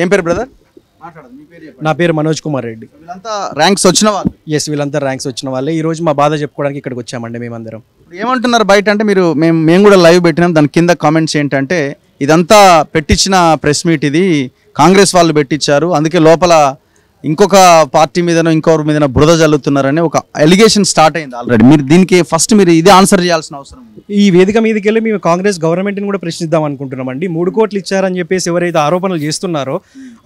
ఏం పేరు బ్రదర్? నా పేరు మనోజ్ కుమార్ రెడ్డి. వీళ్ళంతా ర్యాంక్స్ వచ్చిన వాళ్ళు? ఎస్, వీళ్ళంతా ర్యాంక్స్ వచ్చిన వాళ్ళే. ఈ రోజు మా బాధ చెప్పుకోవడానికి ఇక్కడికి వచ్చామండి మేమందరం. ఏమంటున్నారు బయట అంటే మేము కూడా లైవ్ పెట్టినాం, దాని కింద కామెంట్స్ ఏంటంటే ఇదంతా పెట్టించిన ప్రెస్ మీట్, ఇది కాంగ్రెస్ వాళ్ళు పెట్టించారు, అందుకే లోపల ఇంకొక పార్టీ మీదనో ఇంకొకరి మీదనో బురద జల్లుతున్నారని ఒక ఎలిగేషన్ స్టార్ట్ అయింది ఆల్రెడీ. మీరు దీనికి ఫస్ట్ మీరు ఇదే ఆన్సర్ చేయాల్సిన అవసరం ఉంది. ఈ వేదిక మీదకి వెళ్ళి మేము కాంగ్రెస్ గవర్నమెంట్ని కూడా ప్రశ్నిద్దాం అనుకుంటున్నామండి. 3 కోట్లు ఇచ్చారని చెప్పేసి ఎవరైతే ఆరోపణలు చేస్తున్నారో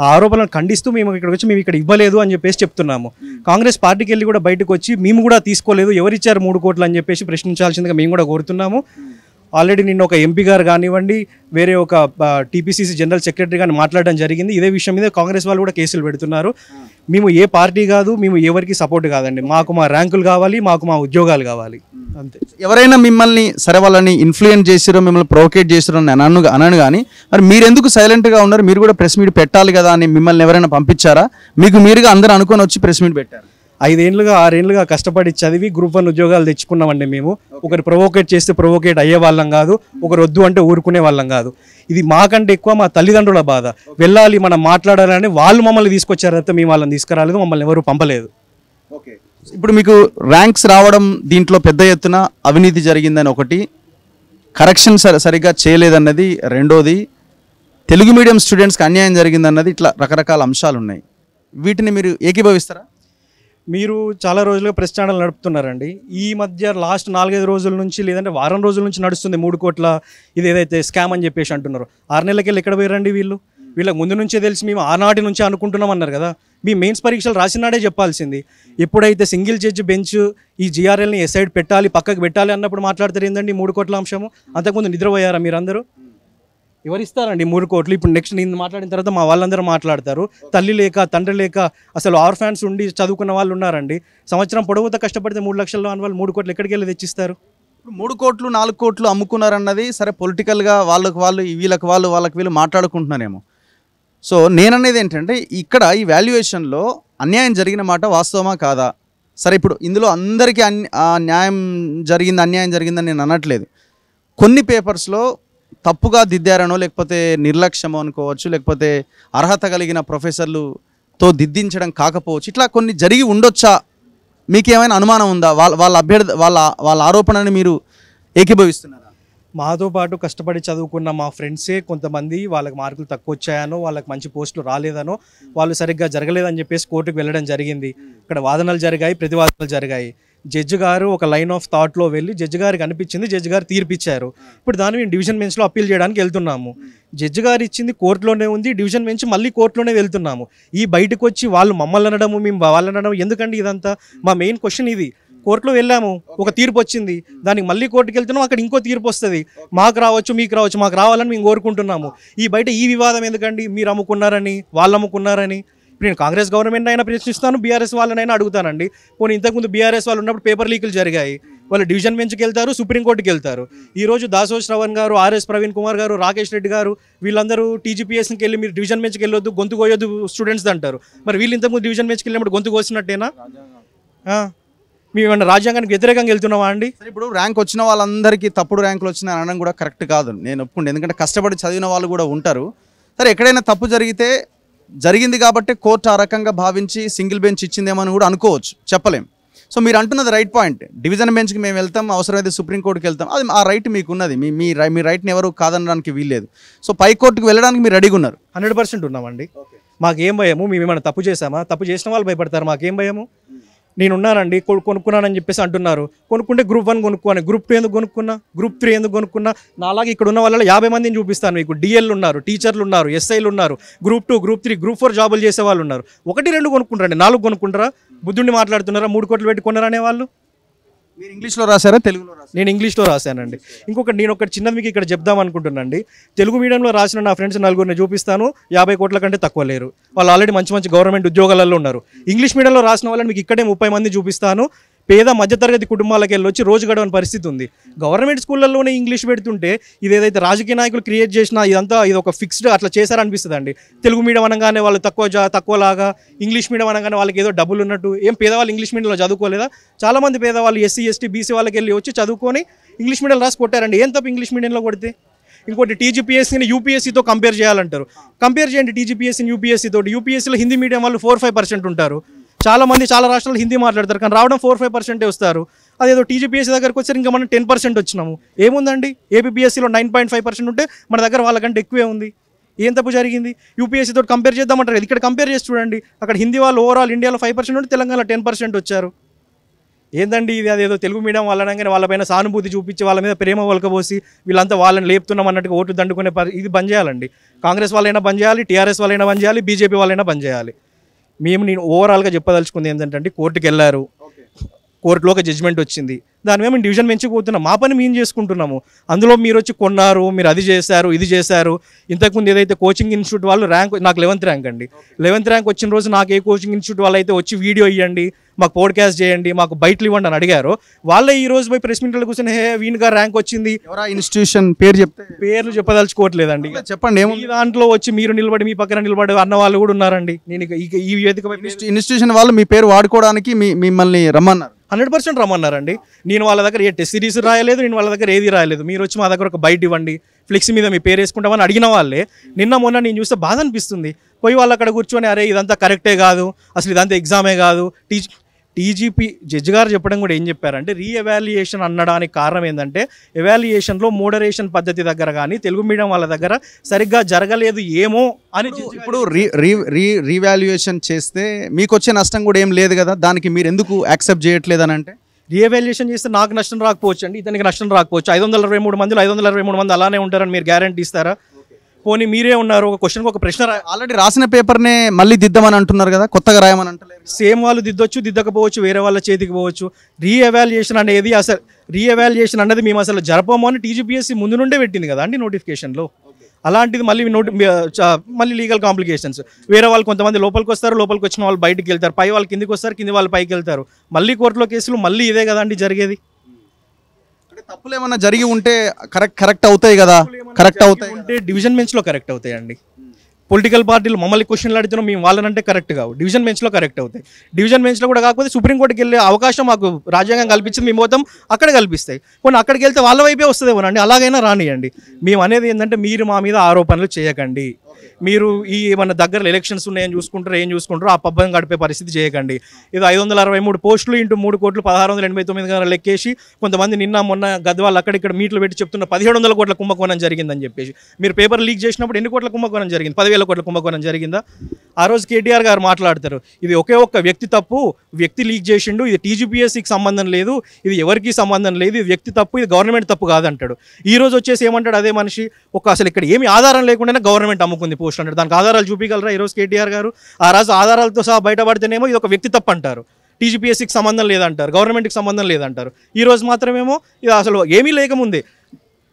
ఆ ఆరోపణలు ఖండిస్తూ మేము ఇక్కడికి వచ్చి మేము ఇక్కడ ఇవ్వలేదు అని చెప్పేసి చెప్తున్నాము. కాంగ్రెస్ పార్టీకి వెళ్ళి కూడా బయటకు వచ్చి మేము కూడా తీసుకోలేదు, ఎవరిచ్చారు 3 కోట్లు అని చెప్పేసి ప్రశ్నించాల్సిందిగా మేము కూడా కోరుతున్నాము. ఆల్రెడీ నిన్న ఒక ఎంపీ గారు కానివ్వండి, వేరే ఒక టీపీసీసీ జనరల్ సెక్రటరీ కానీ మాట్లాడడం జరిగింది. ఇదే విషయం మీద కాంగ్రెస్ వాళ్ళు కూడా కేసులు పెడుతున్నారు. మేము ఏ పార్టీ కాదు, మేము ఎవరికి సపోర్ట్ కాదండి. మాకు మా ర్యాంకులు కావాలి, మాకు మా ఉద్యోగాలు కావాలి, అంతే. ఎవరైనా మిమ్మల్ని సరే వాళ్ళని ఇన్ఫ్లుయెన్స్ చేసిరో, మిమ్మల్ని ప్రొవోకేట్ చేసిరో అని అనను కానీ మరి మీరు ఎందుకు సైలెంట్గా ఉన్నారు? మీరు కూడా ప్రెస్ మీట్ పెట్టాలి కదా అని మిమ్మల్ని ఎవరైనా పంపించారా? మీకు మీరుగా అందరూ అనుకొని వచ్చి ప్రెస్ మీట్ పెట్టారు? 5 ఏళ్ళుగా 6 ఏళ్ళుగా కష్టపడి చదివి గ్రూప్ 1 ఉద్యోగాలు తెచ్చుకున్నామండి మేము. ఒకరు ప్రొవోకేట్ చేస్తే ప్రొవోకేట్ అయ్యే వాళ్ళం కాదు, ఒకరు వద్దు అంటే ఊరుకునే వాళ్ళం కాదు. ఇది మాకంటే ఎక్కువ మా తల్లిదండ్రుల బాధ. వెళ్ళాలి, మనం మాట్లాడాలని వాళ్ళు మమ్మల్ని తీసుకొచ్చారు తప్ప మేము వాళ్ళని తీసుకురాలేదు, మమ్మల్ని ఎవరు పంపలేదు. ఓకే, ఇప్పుడు మీకు ర్యాంక్స్ రావడం దీంట్లో పెద్ద ఎత్తున అవినీతి జరిగిందని ఒకటి, కరెక్షన్ సరిగ్గా చేయలేదన్నది రెండోది, తెలుగు మీడియం స్టూడెంట్స్కి అన్యాయం జరిగిందన్నది, ఇట్లా రకరకాల అంశాలు ఉన్నాయి. వీటిని మీరు ఏకీభవిస్తారా? మీరు చాలా రోజులుగా ప్రెస్ ఛానల్ నడుపుతున్నారండి. ఈ మధ్య లాస్ట్ 4-5 రోజుల నుంచి లేదంటే వారం రోజుల నుంచి నడుస్తుంది 3 కోట్ల ఇది ఏదైతే స్కామ్ అని చెప్పేసి అంటున్నారు. 6 నెలలకి వెళ్ళి ఎక్కడ పోయారండి వీళ్ళు? వీళ్ళకి ముందు నుంచే తెలిసి మేము ఆనాటి నుంచి అనుకుంటున్నాం అన్నారు కదా. మీ మెయిన్స్ పరీక్షలు రాసినాడే చెప్పాల్సింది. ఎప్పుడైతే సింగిల్ జడ్జి బెంచ్ ఈ జిఆర్ఎల్ని ఎసైడ్ పెట్టాలి, పక్కకు పెట్టాలి అన్నప్పుడు మాట్లాడతారు ఏందండి 3 కోట్ల అంశము? అంతకుముందు నిద్రపోయారా మీరందరూ? ఎవరిస్తారండి 3 కోట్లు? ఇప్పుడు నెక్స్ట్ నేను మాట్లాడిన తర్వాత మా వాళ్ళందరూ మాట్లాడతారు. తల్లి లేక తండ్రి లేక అసలు ఆర్ఫాన్స్ ఉండి చదువుకున్న వాళ్ళు ఉన్నారండి. సంవత్సరం పొడవుతా కష్టపడితే 3 లక్షల్లో అని వాళ్ళు 3 కోట్లు ఎక్కడికి వెళ్ళి తెచ్చిస్తారు? 3 కోట్లు 4 కోట్లు అమ్ముకున్నారన్నది సరే, పొలిటికల్గా వాళ్ళకి వాళ్ళకి వీళ్ళు మాట్లాడుకుంటున్నారేమో. సో నేననేది ఏంటంటే ఇక్కడ ఈ వాల్యుయేషన్లో అన్యాయం జరిగిన మాట వాస్తవమా కాదా? సరే, ఇప్పుడు ఇందులో అందరికీ న్యాయం జరిగింది, అన్యాయం జరిగిందని నేను అనట్లేదు. కొన్ని పేపర్స్లో తప్పుగా దిద్దారనో, లేకపోతే నిర్లక్ష్యమో అనుకోవచ్చు, లేకపోతే అర్హత కలిగిన ప్రొఫెసర్లతో దిద్దించడం కాకపోవచ్చు, ఇట్లా కొన్ని జరిగి ఉండొచ్చా? మీకేమైనా అనుమానం ఉందా? వాళ్ళ ఆరోపణని మీరు ఏకీభవిస్తున్నారా? మాతో పాటు కష్టపడి చదువుకున్న మా ఫ్రెండ్సే కొంతమంది వాళ్ళకి మార్కులు తక్కువ వచ్చాయనో, వాళ్ళకి మంచి పోస్టులు రాలేదనో, వాళ్ళు సరిగ్గా జరగలేదని చెప్పేసి కోర్టుకు వెళ్ళడం జరిగింది. ఇక్కడ వాదనలు జరిగాయి, ప్రతివాదనలు జరిగాయి. జడ్జి గారు ఒక లైన్ ఆఫ్ థాట్లో వెళ్ళి జడ్జి గారికి అనిపించింది, జడ్జి గారు తీర్పిచ్చారు. ఇప్పుడు దాన్ని మేము డివిజన్ బెంచ్లో అప్పీల్ చేయడానికి వెళ్తున్నాము. జడ్జి గారు ఇచ్చింది కోర్టులోనే ఉంది, డివిజన్ బెంచ్ మళ్ళీ కోర్టులోనే వెళ్తున్నాము. ఈ బయటకు వచ్చి వాళ్ళు మమ్మల్ని అనడము, మేము వాళ్ళని అనడం ఎందుకండి? ఇదంతా మా మెయిన్ క్వశ్చన్ ఇది. కోర్టులో వెళ్ళాము, ఒక తీర్పు వచ్చింది, దానికి మళ్ళీ కోర్టుకు వెళ్తున్నాం, అక్కడ ఇంకో తీర్పు వస్తుంది. మాకు రావచ్చు, మీకు రావచ్చు, మాకు రావాలని మేము కోరుకుంటున్నాము. ఈ బయట ఈ వివాదం ఎందుకండి? మీరు అమ్ముకున్నారని, వాళ్ళు అమ్ముకున్నారని. ఇప్పుడు నేను కాంగ్రెస్ గవర్నమెంట్ అయినా ప్రశ్నిస్తాను, బీఆర్ఎస్ వాళ్ళనైనా అడుగుతానండి. పోనీ ఇంతకుముందు బీఆర్ఎస్ వాళ్ళు ఉన్నప్పుడు పేపర్ లీకులు జరిగాయి, వాళ్ళు డివిజన్ బెంచ్కి వెళ్తారు, సుప్రీంకోర్టుకి వెళ్తారు. ఈరోజు దాసోజ్ శ్రవణ్ గారు, ఆర్ఎస్ ప్రవీణ్ కుమార్ గారు, రాకేష్ రెడ్డి గారు వీళ్ళందరూ టీజీపీఎస్కి వెళ్ళి మీరు డివిజన్ బెంచ్కి వెళ్ళొద్దు, గొంతు కోయొద్దు స్టూడెంట్స్ అంటారు. మరి వీళ్ళు ఇంతకుముందు డివిజన్ బెంచ్కి వెళ్ళినప్పుడు గొంతు కోసినట్టేనా? మేము ఏమన్నా రాజ్యాంగానికి వ్యతిరేకంగా వెళ్తున్నావా అండి? ఇప్పుడు ర్యాంక్ వచ్చిన వాళ్ళందరికీ తప్పుడు ర్యాంకులు వచ్చినాయి అనడం కూడా కరెక్ట్ కాదు, నేను ఒప్పుకుంటే. ఎందుకంటే కష్టపడి చదివిన వాళ్ళు కూడా ఉంటారు. సరే, ఎక్కడైనా తప్పు జరిగితే జరిగింది కాబట్టి కోర్టు ఆ రకంగా భావించి సింగిల్ బెంచ్ ఇచ్చిందేమని కూడా అనుకోవచ్చు, చెప్పలేం. సో మీరు అంటున్నది రైట్ పాయింట్. డివిజన్ బెంచ్కి మేము వెళ్తాం, అవసరమైతే సుప్రీంకోర్టుకి వెళ్తాం, అది ఆ రైట్ మీకు ఉన్నది. మీ రైట్ని ఎవరు కాదనడానికి వీల్లేదు. సో పై కోర్టుకు వెళ్ళడానికి మీరు రెడీగా ఉన్నారు? 100% ఉన్నామండి. మాకేం భయము? మేము ఏమైనా తప్పు చేసామా? తప్పు చేసిన వాళ్ళు భయపడతారు, మాకేం భయము? నేనున్నానండి, కొనుక్కున్నానని చెప్పేసి అంటున్నారు. కొనుక్కుంటే గ్రూప్ 1 కొనుక్కోని, గ్రూప్ 2 ఎందుకు కొనుక్కున్నా, గ్రూప్ 3 ఎందుకు కొనుక్కున్నా? నాలాగా ఇక్కడ ఉన్న వాళ్ళలో 50 మందిని చూపిస్తాను మీకు. డిఎల్ ఉన్నారు, టీచర్లు ఉన్నారు, ఎస్ఐలు ఉన్నారు, గ్రూప్ 2, గ్రూప్ 3, గ్రూప్ 4 జాబులు చేసే వాళ్ళు ఉన్నారు. 1, 2 కొనుక్కుంటారండి, 4 కొనుక్కుంటారా? బుద్ధుడిని మాట్లాడుతున్నారా? 3 కోట్లు పెట్టి కొన్నారనే వాళ్ళు. మీరు ఇంగ్లీష్లో రాశారా, తెలుగులో రాశారా? నేను ఇంగ్లీష్లో రాశానండి. నేను ఒకటి చిన్నది మీకు ఇక్కడ చెప్దాం అనుకుంటున్నానండి. తెలుగు మీడియంలో రాసిన నా ఫ్రెండ్స్ 4 చూపిస్తాను, 50 కోట్ల కంటే తక్కువ లేరు. వాళ్ళు ఆల్రెడీ మంచి గవర్నమెంట్ ఉద్యోగాలలో ఉన్నారు. ఇంగ్లీష్ మీడియంలో రాసిన వాళ్ళని మీకు ఇక్కడే 30 మంది చూపిస్తాను. పేద మధ్యతరగతి కుటుంబాలకు వెళ్ళి వచ్చి రోజు గడవని పరిస్థితి ఉంది. గవర్నమెంట్ స్కూళ్ళల్లోనే ఇంగ్లీష్ పెడుతుంటే ఇది ఏదైతే రాజకీయ నాయకులు క్రియేట్ చేసినా ఇదంతా ఇది ఒక ఫిక్స్డ్ అట్లా చేశారనిపిస్తుంది అండి. తెలుగు మీడియం అనగానే వాళ్ళు తక్కువలాగా, ఇంగ్లీష్ మీడియం అనగానే వాళ్ళకి ఏదో డబ్బులు ఉన్నట్టు. ఏం పేదవాళ్ళు ఇంగ్లీష్ మీడియంలో చదువుకోలేదా? చాలామంది పేదవాళ్ళు ఎస్సీ, ఎస్టీ, బీసీ వాళ్ళకి వెళ్ళి వచ్చి చదువుకొని ఇంగ్లీష్ మీడియం రాసి కొట్టారండి. ఏం తప్ప ఇంగ్లీష్ మీడియంలో కొడితే? ఇంకోటి టీజీపీఎస్సీని యూపీఎస్సీతో కంపేర్ చేయాలంటారు. కంపేర్ చేయండి టీజీపీఎస్సీని యూపీఎస్సీ తోటి. యూపీఎస్సీలో హిందీ మీడియం వాళ్ళు 4-5% ఉంటారు. చాలా మంది చాలా రాష్ట్రాలు హిందీ మాట్లాడతారు, కానీ రావడం 4-5% వస్తారు. అదేదో టీజీపీఎస్సీ దగ్గరకు వచ్చారు ఇంకా మనం 10% వచ్చినాము. ఏముందండి, ఏపీపీఎస్సీలో 9.5% ఉంటే మన దగ్గర వాళ్ళకంటే ఎక్కువే ఉంది. ఏం తప్పు జరిగింది? యూపీఎస్సీ తోటి కంపేర్ చేద్దామంటారు, ఇక్కడ కంపేర్ చేసి చూడండి. అక్కడ హిందీ వాళ్ళు ఓవరాల్ ఇండియాలో 5% ఉంటే తెలంగాణలో 10% వచ్చారు. ఏందండి ఇది? అదేదో తెలుగు మీడియం వాళ్ళనగానే వాళ్ళపైన సానుభూతి చూపించి వాళ్ళ మీద ప్రేమ ఒలకబోసి వీళ్ళంతా వాళ్ళని లేపుతున్నాం అన్నట్టుగా ఓట్లు దండుకునే ఇది బంద్ చేయాలండి. కాంగ్రెస్ వాళ్ళైనా బంద్ చేయాలి, టీఆర్ఎస్ వాళ్ళైనా బంద్ చేయాలి, బీజేపీ వాళ్ళైనా బంద్ చేయాలి. నేను ఓవరాల్గా చెప్పదలుచుకుంది ఏంటంటే, కోర్టుకి వెళ్ళారు, కోర్టులో ఒక జడ్జిమెంట్ వచ్చింది, దాని మీద మేము డివిజన్ పెంచిపోతున్నాం, మా పని మేము చేసుకుంటున్నాము. అందులో మీరు వచ్చి కొన్నారు, మీరు అది చేశారు, ఇది చేశారు. ఇంతకుముందు ఏదైతే కోచింగ్ ఇన్స్టిట్యూట్ వాళ్ళు ర్యాంక్, నాకు 11th ర్యాంక్ అండి, 11th ర్యాంక్ వచ్చిన రోజు నాకు ఏ కోచింగ్ ఇన్స్టిట్యూట్ వాళ్ళు అయితే వచ్చి వీడియో ఇవ్వండి, మాకు పోడ్కాస్ట్ చేయండి, మాకు బయటలు ఇవ్వండి అని అడిగారు. వాళ్ళే ఈ రోజు పోయి ప్రెస్ మీట్లో కూర్చొని వీనిగా ర్యాంక్ వచ్చింది. ఎవరా ఇన్స్టిట్యూషన్ పేరు చెప్తే? పేర్లు చెప్పదలుచుకోవట్లేదండి. చెప్పండి. ఏమో ఈ దాంట్లో వచ్చి మీరు నిలబడి మీ పక్కన నిలబడి అన్న వాళ్ళు కూడా ఉన్నారండి. నేను ఈ వేదిక ఇన్స్టిట్యూషన్ వాళ్ళు మీ పేరు వాడుకోవడానికి మిమ్మల్ని రమ్మన్నారు? 100% రమ్మన్నారండి. నేను వాళ్ళ దగ్గర ఏ టెస్ట్ సిరీస్ రాయలేదు, నేను వాళ్ళ దగ్గర ఏది రాయలేదు. మీరు వచ్చి మా దగ్గర ఒక బయట ఇవ్వండి, ఫ్లెక్స్ మీద మీ పేరు వేసుకుంటామని అడిగిన వాళ్ళే. నిన్న మొన్న నేను చూస్తే బాధ అనిపిస్తుంది. పోయి వాళ్ళు అక్కడ కూర్చొని అరే ఇదంతా కరెక్టే కాదు, అసలు ఇదంతా ఎగ్జామే కాదు. టీజీపీ జడ్జి గారు చెప్పడం కూడా ఏం చెప్పారంటే, రీఎవాల్యుయేషన్ అనడానికి కారణం ఏంటంటే, ఎవాల్యుయేషన్లో మోడరేషన్ పద్ధతి దగ్గర కానీ తెలుగు మీడియం వాళ్ళ దగ్గర సరిగ్గా జరగలేదు ఏమో అని. ఇప్పుడు రీవాల్యుయేషన్ చేస్తే మీకు వచ్చే నష్టం కూడా ఏం లేదు కదా, దానికి మీరు ఎందుకు యాక్సెప్ట్ చేయట్లేదు అని అంటే? రీఎవాల్యుయేషన్ చేస్తే నాకు నష్టం రాకపోవచ్చు అండి, ఇతనికి నష్టం రాకపోవచ్చు. 523 మందిలో 523 మంది అలానే ఉంటారని మీరు గ్యారంటీ ఇస్తారా? పోనీ మీరే ఉన్నారు, ఒక క్వశ్చన్కి ఒక ప్రశ్న ఆల్రెడీ రాసిన పేపర్నే మళ్ళీ దిద్దామని అంటున్నారు కదా, కొత్తగా రాయమని అంటలేదు. సేమ్ వాళ్ళు దిద్దొచ్చు, దిద్దకపోవచ్చు, వేరే వాళ్ళ చేతికి పోవచ్చు. రీఎవాల్యుయేషన్ అనేది అసలు రీఎవాల్యుయేషన్ అనేది మేము అసలు జరపము అని టీజీపీఎస్సీ ముందు నుండే పెట్టింది కదా అండి నోటిఫికేషన్లో. అలాంటిది మళ్ళీ మళ్ళీ లీగల్ కాంప్లికేషన్స్. వేరే వాళ్ళు కొంతమంది లోపలికి వస్తారు, లోపలికి వచ్చిన వాళ్ళు బయటికి వెళ్తారు, పై వాళ్ళు కిందికి వస్తారు, కింది వాళ్ళు పైకి వెళ్తారు. మళ్ళీ కోర్టులో కేసులు మళ్ళీ ఇదే కదా అండి జరిగేది. తప్పులు ఏమన్నా జరిగి ఉంటే కరెక్ట్ అవుతాయి కదా, కరెక్ట్ అవుతాయి ఉంటే డివిజన్ బెంచ్లో కరెక్ట్ అవుతాయండి. పొలిటికల్ పార్టీలు మమ్మల్ని క్వశ్చన్లు అడుగుతున్నాం, మేము వాళ్ళనంటే కరెక్ట్ కావు, డివిజన్ బెంచ్లో కరెక్ట్ అవుతాయి. డివిజన్ బెంచ్లో కూడా కాకపోతే సుప్రీంకోర్టుకి వెళ్ళే అవకాశం మాకు రాజ్యాంగం కల్పించింది, మేము మొత్తం అక్కడ కల్పిస్తాయి. కొన్ని అక్కడికి వెళ్తే వాళ్ళ వైపే వస్తుందేమోనండి, అలాగైనా రానియండి. మేము అనేది ఏంటంటే, మీరు మా మీద ఆరోపణలు చేయకండి. మీరు ఈ ఏమన్నా దగ్గరలో ఎలక్షన్స్ ఉన్నాయని చూసుకుంటారు, ఏం చూసుకుంటారో ఆ పబ్బం గడిపే పరిస్థితి చేయకండి. ఇది 563 పోస్టులు ఇంటూ 3 కోట్లు 1689 లెక్కేసి కొంతమంది నిన్న మొన్న గద్వాళ్ళు అక్కడిక్కడ మీట్లు పెట్టి చెప్తున్న 1700 కోట్ల కుంభకోణం జరిగిందని చెప్పేసి. మీరు పేపర్ లీక్ చేసినప్పుడు ఎన్ని కోట్ల కుంభకోణం జరిగింది? 10,000 కోట్ల కుంభకోణం జరిగిందా? ఆ రోజు కేటీఆర్ గారు మాట్లాడతారు, ఇది ఒకే ఒక్క వ్యక్తి తప్పు, వ్యక్తి లీక్ చేసిండు, ఇది టీజీపీఎస్సీకి సంబంధం లేదు, ఇది ఎవరికి సంబంధం లేదు, ఇది వ్యక్తి తప్పు, ఇది గవర్నమెంట్ తప్పు కాదంటాడు. ఈ రోజు వచ్చేసి ఏమంటాడు అదే మనిషి, అసలు ఇక్కడ ఏమి ఆధారం లేకుండానే గవర్నమెంట్ అమ్ముకుంది పోస్ట్ అంటాడు. దానికి ఆధారాలు చూపించగలరా ఈరోజు కేటీఆర్ గారు? ఆ రోజు ఆధారాలతో సహా బయటపడితేనేమో ఇది ఒక వ్యక్తి తప్పు అంటారు, టీజీపీఎస్సీకి సంబంధం లేదంటారు, గవర్నమెంట్కి సంబంధం లేదంటారు. ఈ రోజు మాత్రమేమో ఇది అసలు ఏమీ లేకముందే.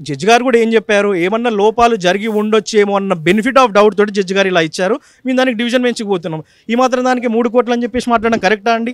జడ్జి గారు కూడా ఏం చెప్పారు, ఏమన్నా లోపాలు జరిగి ఉండొచ్చేమో అన్న బెనిఫిట్ ఆఫ్ డౌట్ తోటి జడ్జి గారు ఇలా ఇచ్చారు, మేము దానికి డివిజన్ బెంచ్కి పోతున్నాం. ఈ మాత్రం దానికి 3 కోట్లు అని చెప్పేసి మాట్లాడడం కరెక్టా అండి?